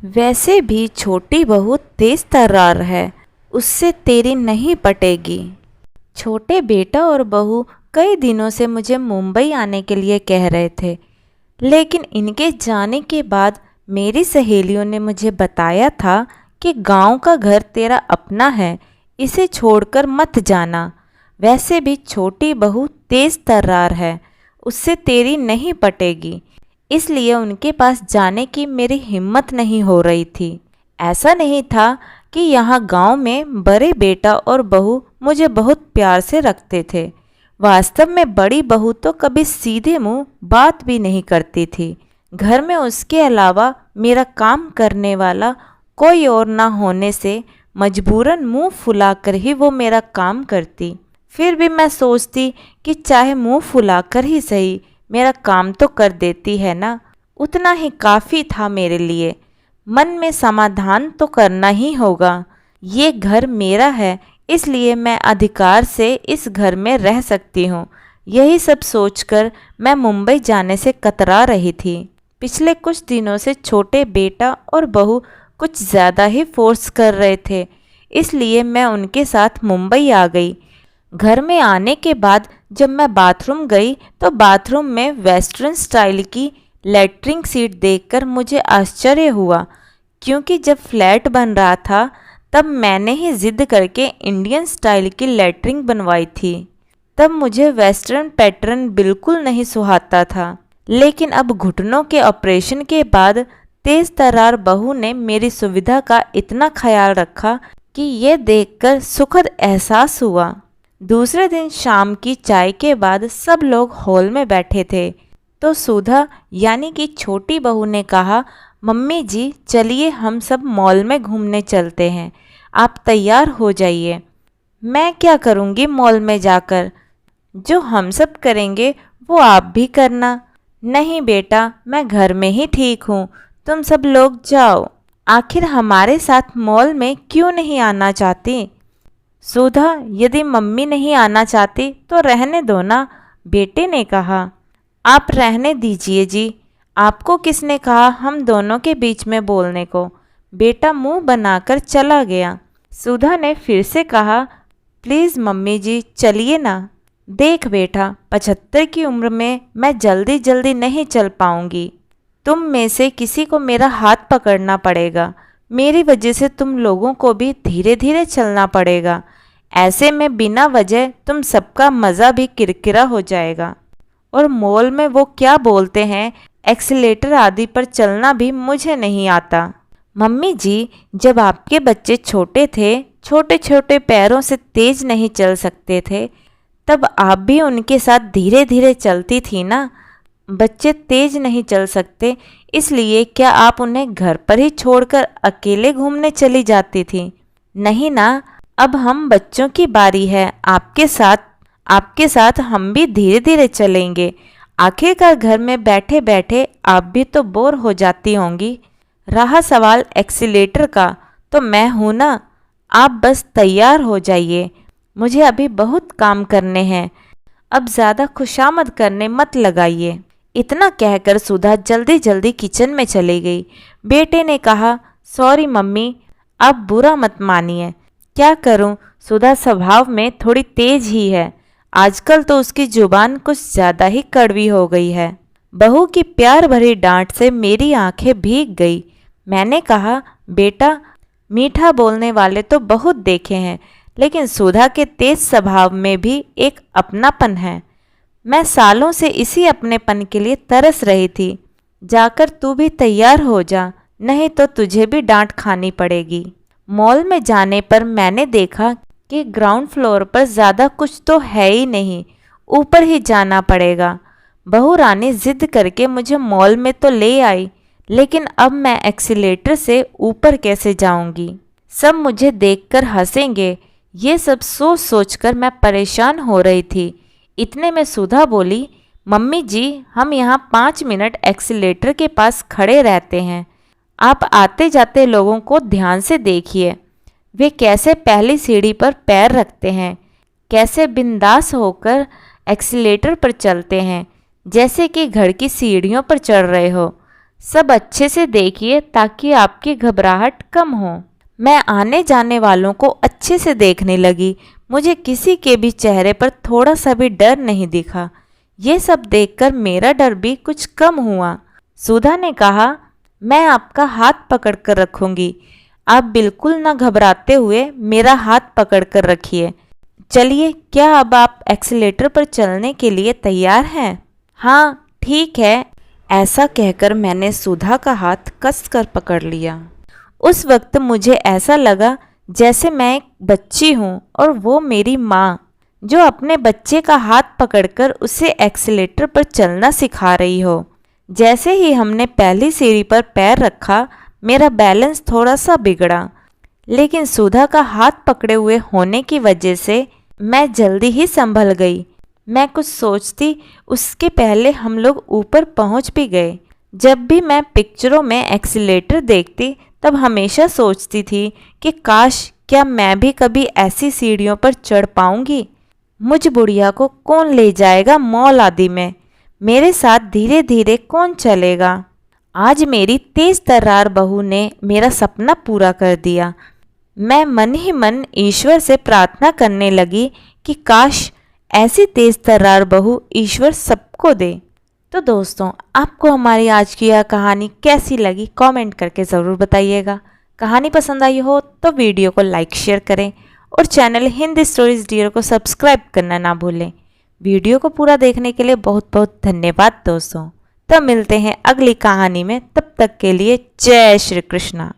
वैसे भी छोटी बहू तेज तर्रार है, उससे तेरी नहीं पटेगी। छोटे बेटा और बहू कई दिनों से मुझे मुंबई आने के लिए कह रहे थे, लेकिन इनके जाने के बाद मेरी सहेलियों ने मुझे बताया था कि गांव का घर तेरा अपना है, इसे छोड़कर मत जाना। वैसे भी छोटी बहू तेज तर्रार है, उससे तेरी नहीं पटेगी, इसलिए उनके पास जाने की मेरी हिम्मत नहीं हो रही थी। ऐसा नहीं था कि यहाँ गांव में बड़े बेटा और बहू मुझे बहुत प्यार से रखते थे। वास्तव में बड़ी बहू तो कभी सीधे मुंह बात भी नहीं करती थी। घर में उसके अलावा मेरा काम करने वाला कोई और ना होने से मजबूरन मुंह फुलाकर ही वो मेरा काम करती। फिर भी मैं सोचती कि चाहे मुंह फुलाकर ही सही मेरा काम तो कर देती है ना, उतना ही काफ़ी था मेरे लिए। मन में समाधान तो करना ही होगा। ये घर मेरा है, इसलिए मैं अधिकार से इस घर में रह सकती हूँ। यही सब सोचकर मैं मुंबई जाने से कतरा रही थी। पिछले कुछ दिनों से छोटे बेटा और बहू कुछ ज़्यादा ही फोर्स कर रहे थे, इसलिए मैं उनके साथ मुंबई आ गई। घर में आने के बाद जब मैं बाथरूम गई तो बाथरूम में वेस्टर्न स्टाइल की लैट्रिन सीट देखकर मुझे आश्चर्य हुआ, क्योंकि जब फ्लैट बन रहा था तब मैंने ही ज़िद करके इंडियन स्टाइल की लैट्रिन बनवाई थी। तब मुझे वेस्टर्न पैटर्न बिल्कुल नहीं सुहाता था, लेकिन अब घुटनों के ऑपरेशन के बाद तेज तर्रार बहू ने मेरी सुविधा का इतना ख्याल रखा कि ये देखकर सुखद एहसास हुआ। दूसरे दिन शाम की चाय के बाद सब लोग हॉल में बैठे थे तो सुधा यानी कि छोटी बहू ने कहा, मम्मी जी चलिए हम सब मॉल में घूमने चलते हैं, आप तैयार हो जाइए। मैं क्या करूँगी मॉल में जाकर, जो हम सब करेंगे वो आप भी करना। नहीं बेटा, मैं घर में ही ठीक हूँ, तुम सब लोग जाओ। आखिर हमारे साथ मॉल में क्यों नहीं आना चाहती? सुधा, यदि मम्मी नहीं आना चाहती तो रहने दो ना, बेटे ने कहा। आप रहने दीजिए जी, आपको किसने कहा हम दोनों के बीच में बोलने को? बेटा मुंह बनाकर चला गया। सुधा ने फिर से कहा, प्लीज़ मम्मी जी चलिए ना। देख बेटा, 75 की उम्र में मैं जल्दी जल्दी नहीं चल पाऊंगी। तुम में से किसी को मेरा हाथ पकड़ना पड़ेगा। मेरी वजह से तुम लोगों को भी धीरे धीरे चलना पड़ेगा। ऐसे में बिना वजह तुम सबका मज़ा भी किरकिरा हो जाएगा। और मॉल में वो क्या बोलते हैं, एक्सीलेटर आदि पर चलना भी मुझे नहीं आता। मम्मी जी, जब आपके बच्चे छोटे थे, छोटे छोटे पैरों से तेज नहीं चल सकते थे, तब आप भी उनके साथ धीरे धीरे चलती थी ना। बच्चे तेज नहीं चल सकते, इसलिए क्या आप उन्हें घर पर ही छोड़कर अकेले घूमने चली जाती थी? नहीं ना, अब हम बच्चों की बारी है, आपके साथ हम भी धीरे धीरे चलेंगे। आखिरकार घर में बैठे बैठे आप भी तो बोर हो जाती होंगी। रहा सवाल एक्सीलेटर का, तो मैं हूँ ना, आप बस तैयार हो जाइए, मुझे अभी बहुत काम करने हैं, अब ज़्यादा खुशामद करने मत लगाइए। इतना कहकर सुधा जल्दी जल्दी किचन में चली गई। बेटे ने कहा, सॉरी मम्मी, आप बुरा मत मानिए। क्या करूं, सुधा स्वभाव में थोड़ी तेज ही है, आजकल तो उसकी जुबान कुछ ज़्यादा ही कड़वी हो गई है। बहू की प्यार भरी डांट से मेरी आंखें भीग गई। मैंने कहा, बेटा, मीठा बोलने वाले तो बहुत देखे हैं, लेकिन सुधा के तेज स्वभाव में भी एक अपनापन है। मैं सालों से इसी अपनेपन के लिए तरस रही थी। जाकर तू भी तैयार हो जा, नहीं तो तुझे भी डांट खानी पड़ेगी। मॉल में जाने पर मैंने देखा कि ग्राउंड फ्लोर पर ज़्यादा कुछ तो है ही नहीं, ऊपर ही जाना पड़ेगा। बहू रानी जिद करके मुझे मॉल में तो ले आई, लेकिन अब मैं एक्सीलेटर से ऊपर कैसे जाऊंगी? सब मुझे देखकर हंसेंगे, ये सब सोच सोचकर मैं परेशान हो रही थी। इतने में सुधा बोली, मम्मी जी, हम यहाँ 5 मिनट एक्सीलेटर के पास खड़े रहते हैं, आप आते जाते लोगों को ध्यान से देखिए, वे कैसे पहली सीढ़ी पर पैर रखते हैं, कैसे बिंदास होकर एक्सीलेटर पर चलते हैं, जैसे कि घर की सीढ़ियों पर चढ़ रहे हो। सब अच्छे से देखिए ताकि आपकी घबराहट कम हो। मैं आने जाने वालों को अच्छे से देखने लगी। मुझे किसी के भी चेहरे पर थोड़ा सा भी डर नहीं दिखा। ये सब देखकर मेरा डर भी कुछ कम हुआ। सुधा ने कहा, मैं आपका हाथ पकड़ कर रखूंगी। आप बिल्कुल न घबराते हुए मेरा हाथ पकड़ कर रखिए। चलिए, क्या अब आप एक्सीलेटर पर चलने के लिए तैयार हैं? हाँ, ठीक है। ऐसा कहकर मैंने सुधा का हाथ कसकर पकड़ लिया। उस वक्त मुझे ऐसा लगा जैसे मैं एक बच्ची हूँ और वो मेरी माँ, जो अपने बच्चे का हाथ पकड़कर उसे एक्सीलेटर पर चलना सिखा रही हो। जैसे ही हमने पहली सीढ़ी पर पैर रखा, मेरा बैलेंस थोड़ा सा बिगड़ा, लेकिन सुधा का हाथ पकड़े हुए होने की वजह से मैं जल्दी ही संभल गई। मैं कुछ सोचती उसके पहले हम लोग ऊपर पहुंच भी गए। जब भी मैं पिक्चरों में एक्सीलेटर देखती तब हमेशा सोचती थी कि काश क्या मैं भी कभी ऐसी सीढ़ियों पर चढ़ पाऊंगी। मुझ बुढ़िया को कौन ले जाएगा मॉल आदि में? मेरे साथ धीरे धीरे कौन चलेगा? आज मेरी तेज तर्रार बहू ने मेरा सपना पूरा कर दिया। मैं मन ही मन ईश्वर से प्रार्थना करने लगी कि काश ऐसी तेज तर्रार बहू ईश्वर सबको दे। तो दोस्तों, आपको हमारी आज की यह कहानी कैसी लगी कमेंट करके ज़रूर बताइएगा। कहानी पसंद आई हो तो वीडियो को लाइक शेयर करें और चैनल हिंदी स्टोरीज डियर को सब्सक्राइब करना ना भूलें। वीडियो को पूरा देखने के लिए बहुत बहुत धन्यवाद दोस्तों। तब मिलते हैं अगली कहानी में। तब तक के लिए जय श्री कृष्णा।